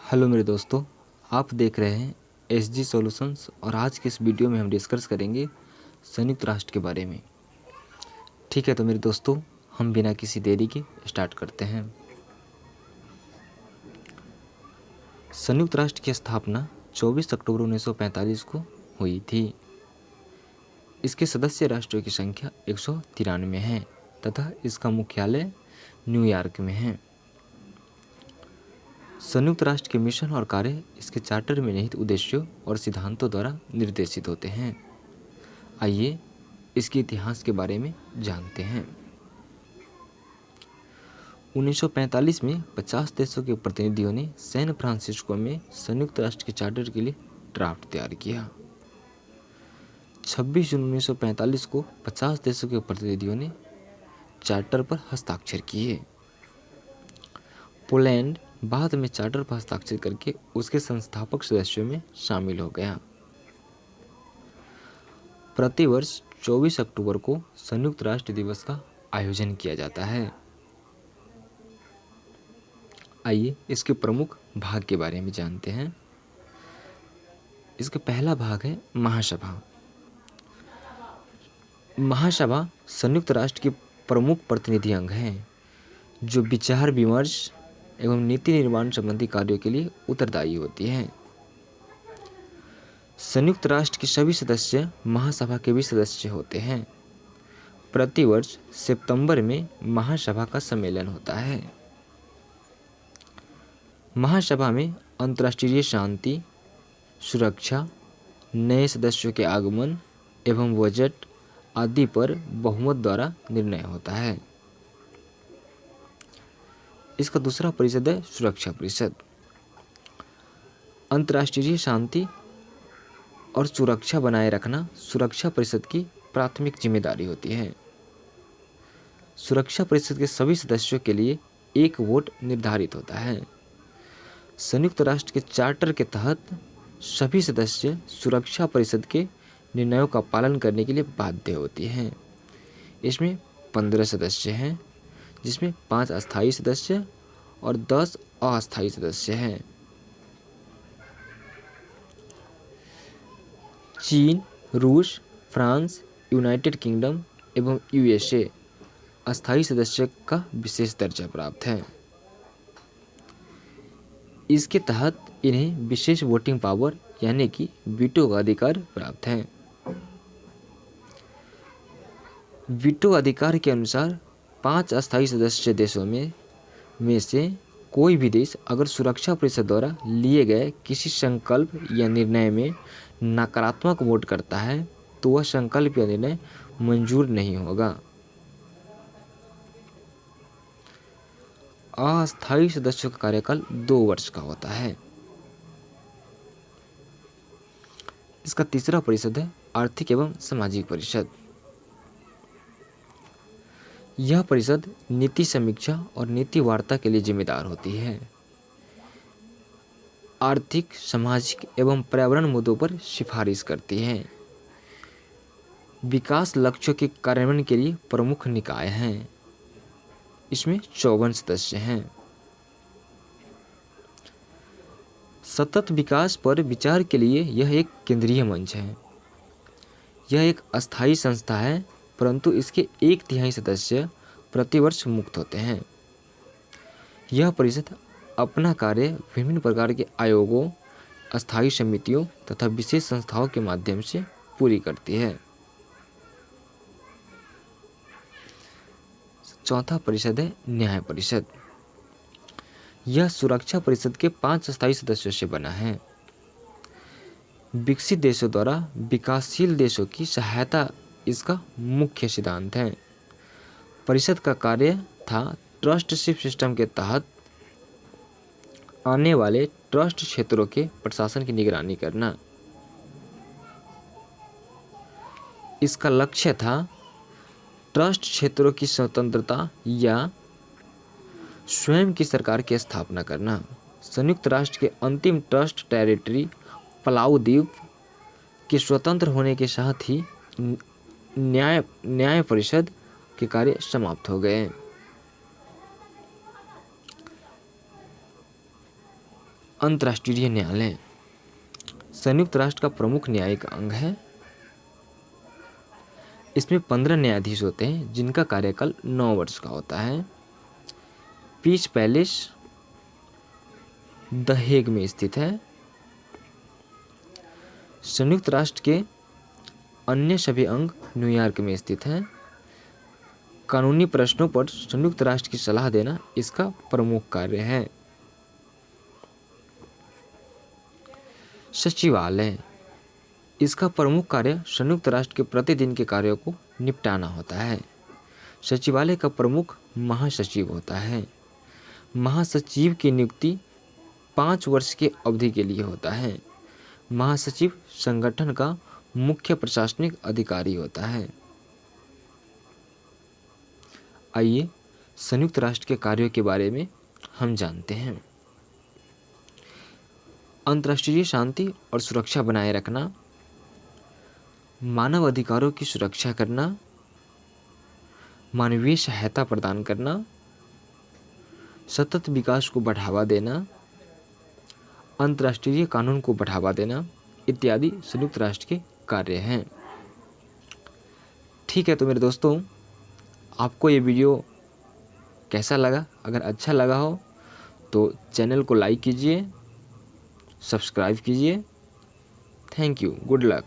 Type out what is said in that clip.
Hello मेरे दोस्तों, आप देख रहे हैं एसजी सॉल्यूशंस और आज के इस वीडियो में हम डिस्कस करेंगे संयुक्त राष्ट्र के बारे में। ठीक है, तो मेरे दोस्तों हम बिना किसी देरी के स्टार्ट करते हैं। संयुक्त राष्ट्र की स्थापना 24 अक्टूबर 1945 को हुई थी। इसके सदस्य राष्ट्रों की संख्या 193 है तथा इसका मुख्यालय न्यूयॉर्क में है। संयुक्त राष्ट्र के मिशन और कार्य इसके चार्टर में निहित उद्देश्यों और सिद्धांतों द्वारा निर्देशित होते हैं। आइए इसके इतिहास के बारे में जानते हैं। 1945 में 50 देशों के प्रतिनिधियों ने सैन फ्रांसिस्को में संयुक्त राष्ट्र के चार्टर के लिए ड्राफ्ट तैयार किया। 26 जून 1945 को 50 देशों के प्रतिनिधियों ने चार्टर पर हस्ताक्षर किए। पोलैंड बाद में चार्टर पर हस्ताक्षर करके उसके संस्थापक सदस्यों में शामिल हो गया। प्रतिवर्ष 24 अक्टूबर को संयुक्त राष्ट्र दिवस का आयोजन किया जाता है। आइए इसके प्रमुख भाग के बारे में जानते हैं। इसका पहला भाग है महासभा। महासभा संयुक्त राष्ट्र की प्रमुख प्रतिनिधि अंग है जो विचार विमर्श एवं नीति निर्माण संबंधी कार्यों के लिए उत्तरदायी होती है। संयुक्त राष्ट्र के सभी सदस्य महासभा के भी सदस्य होते हैं। प्रतिवर्ष सितंबर में महासभा का सम्मेलन होता है। महासभा में अंतर्राष्ट्रीय शांति, सुरक्षा, नए सदस्यों के आगमन एवं बजट आदि पर बहुमत द्वारा निर्णय होता है। इसका दूसरा परिषद है सुरक्षा परिषद। अंतर्राष्ट्रीय शांति और सुरक्षा बनाए रखना सुरक्षा परिषद की प्राथमिक जिम्मेदारी होती है। सुरक्षा परिषद के सभी सदस्यों के लिए एक वोट निर्धारित होता है। संयुक्त राष्ट्र के चार्टर के तहत सभी सदस्य सुरक्षा परिषद के निर्णयों का पालन करने के लिए बाध्य होती हैं। इसमें 15 सदस्य हैं, जिसमें 5 अस्थायी सदस्य और 10 अस्थायी सदस्य हैं। चीन, रूस, फ्रांस, यूनाइटेड किंगडम एवं यूएसए अस्थायी सदस्य का विशेष दर्जा प्राप्त है। इसके तहत इन्हें विशेष वोटिंग पावर यानी कि वीटो का अधिकार प्राप्त है। वीटो अधिकार के अनुसार 5 अस्थायी सदस्य देशों में से कोई भी देश अगर सुरक्षा परिषद द्वारा लिए गए किसी संकल्प या निर्णय में नकारात्मक वोट करता है तो वह संकल्प या निर्णय मंजूर नहीं होगा। अस्थायी सदस्यों का कार्यकाल 2 वर्ष का होता है। इसका तीसरा परिषद है आर्थिक एवं सामाजिक परिषद। यह परिषद नीति समीक्षा और नीति वार्ता के लिए जिम्मेदार होती है। आर्थिक, सामाजिक एवं पर्यावरण मुद्दों पर सिफारिश करती है। विकास लक्ष्यों के कार्यान्वयन के लिए प्रमुख निकाय हैं। इसमें 54 सदस्य हैं। सतत विकास पर विचार के लिए यह एक केंद्रीय मंच है। यह एक अस्थायी संस्था है, परंतु इसके 1/3 सदस्य प्रतिवर्ष मुक्त होते हैं। यह परिषद अपना कार्य विभिन्न प्रकार के आयोगों, अस्थायी समितियों तथा विशेष संस्थाओं के माध्यम से पूरी करती है। चौथा परिषद है न्याय परिषद। यह सुरक्षा परिषद के 5 अस्थायी सदस्यों से बना है। विकसित देशों द्वारा विकासशील देशों की सहायता इसका मुख्य सिद्धांत है। परिषद का कार्य था ट्रस्टशिप सिस्टम के तहत आने वाले ट्रस्ट क्षेत्रों के प्रशासन की निगरानी करना। इसका लक्ष्य था ट्रस्ट क्षेत्रों की स्वतंत्रता या स्वयं की सरकार की स्थापना करना। संयुक्त राष्ट्र के अंतिम ट्रस्ट टेरिटरी पलाऊ द्वीप के स्वतंत्र होने के साथ ही न्याय परिषद के कार्य समाप्त हो गए। अंतर्राष्ट्रीय न्यायालय संयुक्त राष्ट्र का प्रमुख न्यायिक अंग है। इसमें 15 न्यायाधीश होते हैं जिनका कार्यकाल 9 वर्ष का होता है। पीस पैलेस द हेग में स्थित है। संयुक्त राष्ट्र के अन्य सभी अंग न्यूयॉर्क में स्थित हैं। कानूनी प्रश्नों पर संयुक्त राष्ट्र की सलाह देना इसका प्रमुख कार्य है। सचिवालय इसका प्रमुख कार्य संयुक्त राष्ट्र के प्रतिदिन के कार्यों को निपटाना होता है। सचिवालय का प्रमुख महासचिव होता है। महासचिव की नियुक्ति 5 वर्ष की अवधि के लिए होता है। महासचिव संगठन का मुख्य प्रशासनिक अधिकारी होता है। आइए संयुक्त राष्ट्र के कार्यों के बारे में हम जानते हैं। अंतर्राष्ट्रीय शांति और सुरक्षा बनाए रखना, मानव अधिकारों की सुरक्षा करना, मानवीय सहायता प्रदान करना, सतत विकास को बढ़ावा देना, अंतर्राष्ट्रीय कानून को बढ़ावा देना इत्यादि संयुक्त राष्ट्र के कार्य हैं। ठीक है, तो मेरे दोस्तों, आपको ये वीडियो कैसा लगा? अगर अच्छा लगा हो तो चैनल को लाइक कीजिए, सब्सक्राइब कीजिए। Thank you, good luck.